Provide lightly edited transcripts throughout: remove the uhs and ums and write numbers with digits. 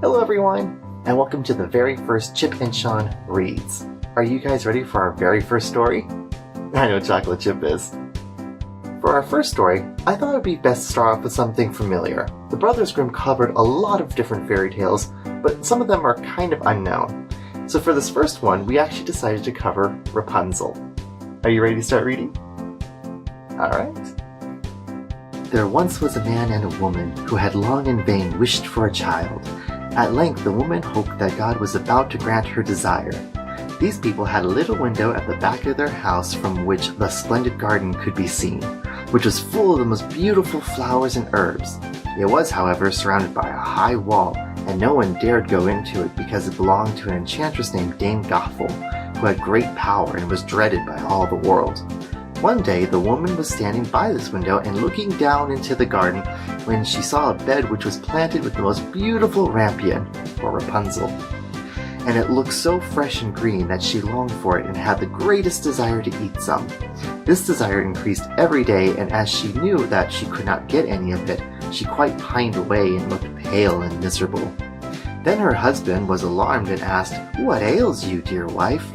Hello everyone, and welcome to the very first Chip and Sean Reads. Are you guys ready for our very first story? I know Chocolate Chip is. For our first story, I thought it would be best to start off with something familiar. The Brothers Grimm covered a lot of different fairy tales, but some of them are kind of unknown. So for this first one, we actually decided to cover Rapunzel. Are you ready to start reading? Alright. There once was a man and a woman who had long in vain wished for a child. At length the woman hoped that God was about to grant her desire. These people had a little window at the back of their house from which the splendid garden could be seen, which was full of the most beautiful flowers and herbs. It was, however, surrounded by a high wall, and no one dared go into it because it belonged to an enchantress named Dame Gothel, who had great power and was dreaded by all the world. One day the woman was standing by this window and looking down into the garden when she saw a bed which was planted with the most beautiful rampion, or Rapunzel. And it looked so fresh and green that she longed for it and had the greatest desire to eat some. This desire increased every day, and as she knew that she could not get any of it, she quite pined away and looked pale and miserable. Then her husband was alarmed and asked, "What ails you, dear wife?"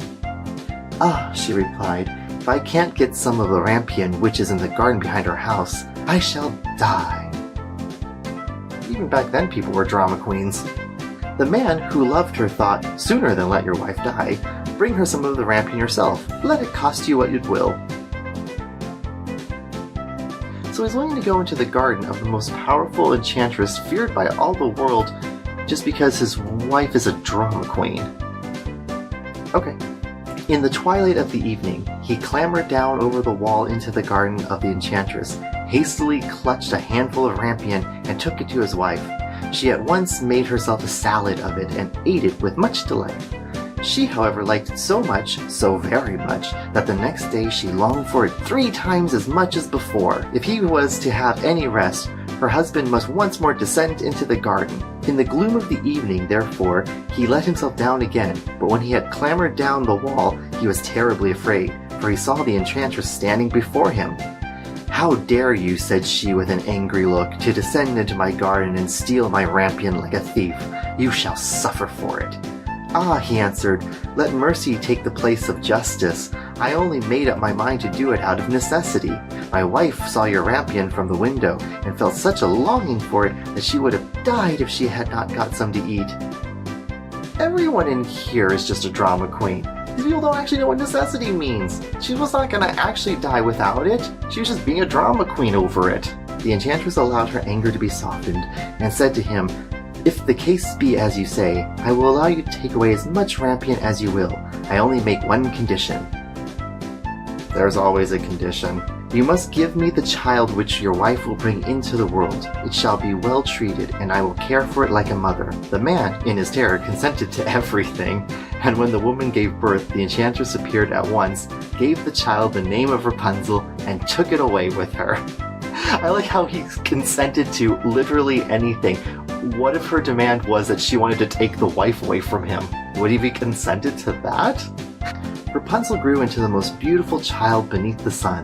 "Ah," she replied, "if I can't get some of the rampion which is in the garden behind our house, I shall die." Even back then people were drama queens. The man who loved her thought, "Sooner than let your wife die, bring her some of the rampion yourself. Let it cost you what it will." So he's willing to go into the garden of the most powerful enchantress feared by all the world just because his wife is a drama queen. Okay. In the twilight of the evening, he clambered down over the wall into the garden of the enchantress, hastily clutched a handful of rampion, and took it to his wife. She at once made herself a salad of it and ate it with much delight. She, however, liked it so much, so very much, that the next day she longed for it 3 times as much as before. If he was to have any rest, her husband must once more descend into the garden. In the gloom of the evening, therefore, he let himself down again, but when he had clambered down the wall, he was terribly afraid, for he saw the enchantress standing before him. "How dare you," said she with an angry look, "to descend into my garden and steal my rampion like a thief? You shall suffer for it." "Ah," he answered, "let mercy take the place of justice. I only made up my mind to do it out of necessity. My wife saw your rampion from the window and felt such a longing for it that she would have died if she had not got some to eat." Everyone in here is just a drama queen. These people don't actually know what necessity means. She was not gonna actually die without it. She was just being a drama queen over it. The enchantress allowed her anger to be softened and said to him, "If the case be as you say, I will allow you to take away as much rampion as you will. I only make one condition." There's always a condition. "You must give me the child which your wife will bring into the world. It shall be well treated, and I will care for it like a mother." The man, in his terror, consented to everything, and when the woman gave birth, the enchantress appeared at once, gave the child the name of Rapunzel, and took it away with her. I like how he consented to literally anything. What if her demand was that she wanted to take the wife away from him? Would he be consented to that? Rapunzel grew into the most beautiful child beneath the sun.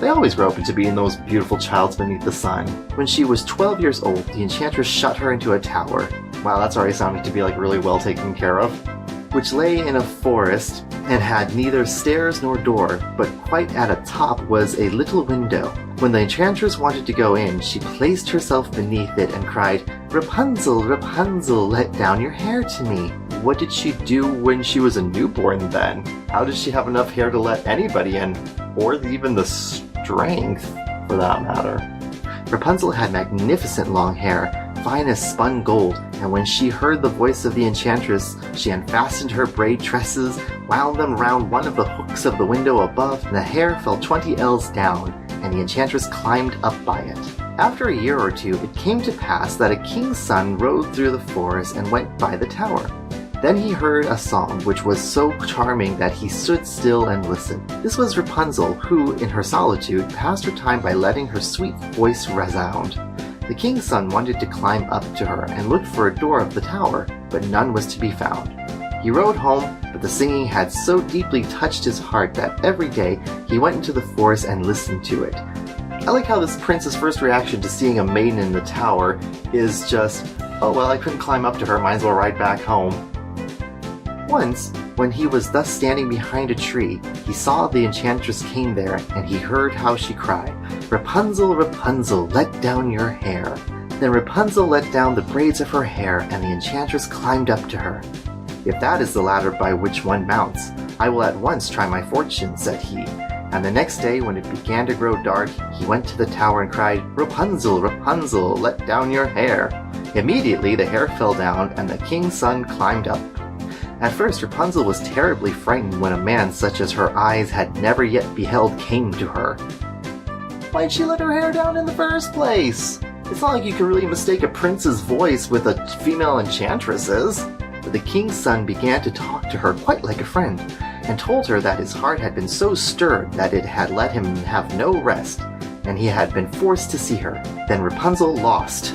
They always grow up into being those beautiful childs beneath the sun. When she was 12 years old, the enchantress shut her into a tower. Wow, that's already sounding to be like really well taken care of. Which lay in a forest and had neither stairs nor door, but quite at a top was a little window. When the enchantress wanted to go in, she placed herself beneath it and cried, "Rapunzel, Rapunzel, let down your hair to me." What did she do when she was a newborn then? How did she have enough hair to let anybody in? Or even the strength, for that matter. Rapunzel had magnificent long hair, fine as spun gold, and when she heard the voice of the enchantress, she unfastened her braid tresses, wound them round one of the hooks of the window above, and the hair fell 20 ells down, and the enchantress climbed up by it. After a year or two, it came to pass that a king's son rode through the forest and went by the tower. Then he heard a song which was so charming that he stood still and listened. This was Rapunzel, who, in her solitude, passed her time by letting her sweet voice resound. The king's son wanted to climb up to her and looked for a door of the tower, but none was to be found. He rode home, but the singing had so deeply touched his heart that every day he went into the forest and listened to it. I like how this prince's first reaction to seeing a maiden in the tower is just, Oh well, I couldn't climb up to her, might as well ride back home. Once, when he was thus standing behind a tree, he saw the enchantress came there, and he heard how she cried, "Rapunzel, Rapunzel, let down your hair." Then Rapunzel let down the braids of her hair, and the enchantress climbed up to her. "If that is the ladder by which one mounts, I will at once try my fortune," said he. And the next day, when it began to grow dark, he went to the tower and cried, "Rapunzel, Rapunzel, let down your hair." Immediately the hair fell down, and the king's son climbed up. At first, Rapunzel was terribly frightened when a man such as her eyes had never yet beheld came to her. Why'd she let her hair down in the first place? It's not like you can really mistake a prince's voice with a female enchantress's. But the king's son began to talk to her quite like a friend, and told her that his heart had been so stirred that it had let him have no rest, and he had been forced to see her. Then Rapunzel lost.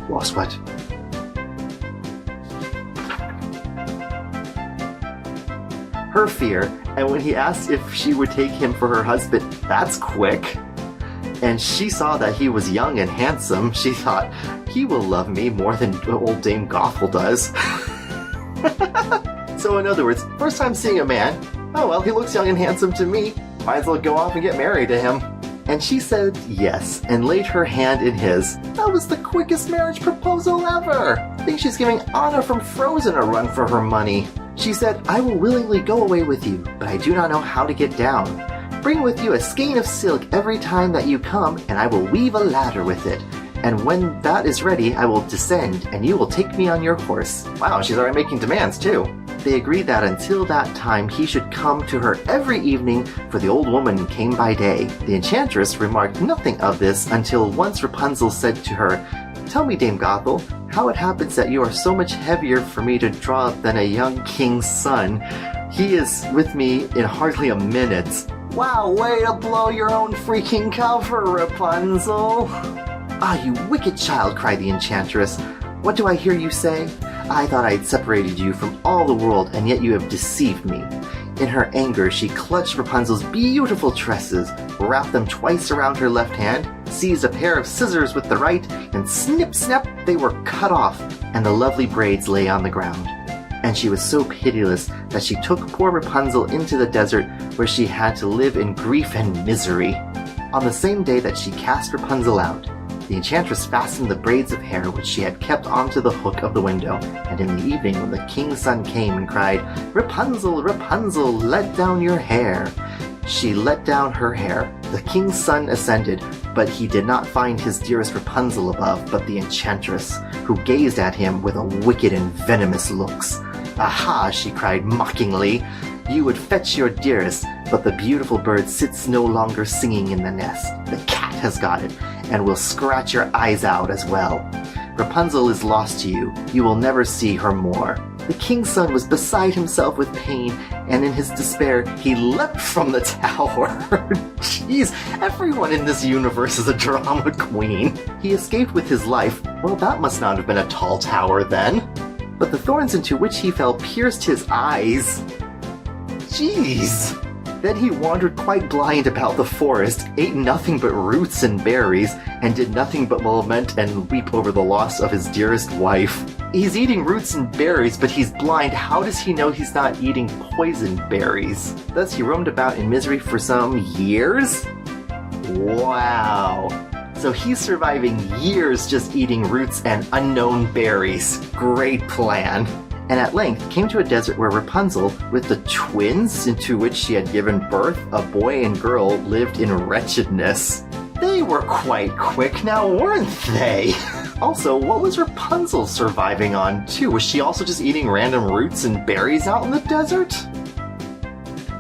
Lost what? Her fear, and when he asked if she would take him for her husband, that's quick. And she saw that he was young and handsome. She thought, he will love me more than old Dame Gothel does. So in other words, first time seeing a man, oh well, he looks young and handsome to me. Might as well go off and get married to him. And she said yes, and laid her hand in his. That was the quickest marriage proposal ever. I think she's giving Anna from Frozen a run for her money. She said, I will willingly go away with you, but I do not know how to get down. Bring with you a skein of silk every time that you come, and I will weave a ladder with it. And when that is ready, I will descend, and you will take me on your horse. Wow, she's already making demands too. They agreed that until that time he should come to her every evening, for the old woman came by day. The enchantress remarked nothing of this until once Rapunzel said to her, Tell me, Dame Gothel, how it happens that you are so much heavier for me to draw than a young king's son. He is with me in hardly a minute. Wow, way to blow your own freaking cover, Rapunzel. Ah, you wicked child, cried the enchantress. What do I hear you say? I thought I had separated you from all the world, and yet you have deceived me. In her anger, she clutched Rapunzel's beautiful tresses, wrapped them twice around her left hand, seized a pair of scissors with the right, and snip, snap, they were cut off, and the lovely braids lay on the ground. And she was so pitiless that she took poor Rapunzel into the desert, where she had to live in grief and misery. On the same day that she cast Rapunzel out, the enchantress fastened the braids of hair which she had kept onto the hook of the window, and in the evening when the king's son came and cried, Rapunzel, Rapunzel, let down your hair, she let down her hair. The king's son ascended, but he did not find his dearest Rapunzel above, but the enchantress, who gazed at him with a wicked and venomous looks. Aha, she cried mockingly, you would fetch your dearest, but the beautiful bird sits no longer singing in the nest. The cat has got it, and will scratch your eyes out as well. Rapunzel is lost to you. You will never see her more. The king's son was beside himself with pain, and in his despair, he leapt from the tower. Jeez, everyone in this universe is a drama queen. He escaped with his life. Well, that must not have been a tall tower then. But the thorns into which he fell pierced his eyes. Jeez. Then he wandered quite blind about the forest, ate nothing but roots and berries, and did nothing but lament and weep over the loss of his dearest wife. He's eating roots and berries, but he's blind. How does he know he's not eating poisoned berries? Thus he roamed about in misery for some years? Wow. So he's surviving years just eating roots and unknown berries. Great plan. And at length came to a desert where Rapunzel, with the twins into which she had given birth, a boy and girl, lived in wretchedness. They were quite quick now, weren't they? Also, what was Rapunzel surviving on too? Was she also just eating random roots and berries out in the desert?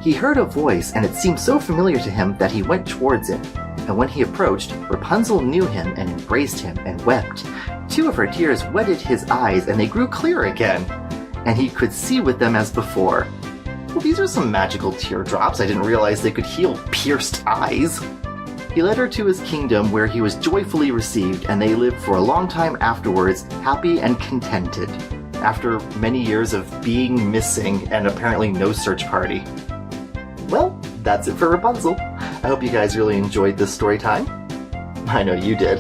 He heard a voice, and it seemed so familiar to him that he went towards it. And when he approached, Rapunzel knew him and embraced him and wept. 2 of her tears wetted his eyes, and they grew clear again. And he could see with them as before. Well, these are some magical teardrops. I didn't realize they could heal pierced eyes. He led her to his kingdom, where he was joyfully received, and they lived for a long time afterwards, happy and contented, after many years of being missing and apparently no search party. Well, that's it for Rapunzel. I hope you guys really enjoyed this story time. I know you did.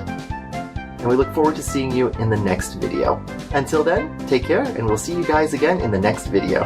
and we look forward to seeing you in the next video. Until then, take care, and we'll see you guys again in the next video.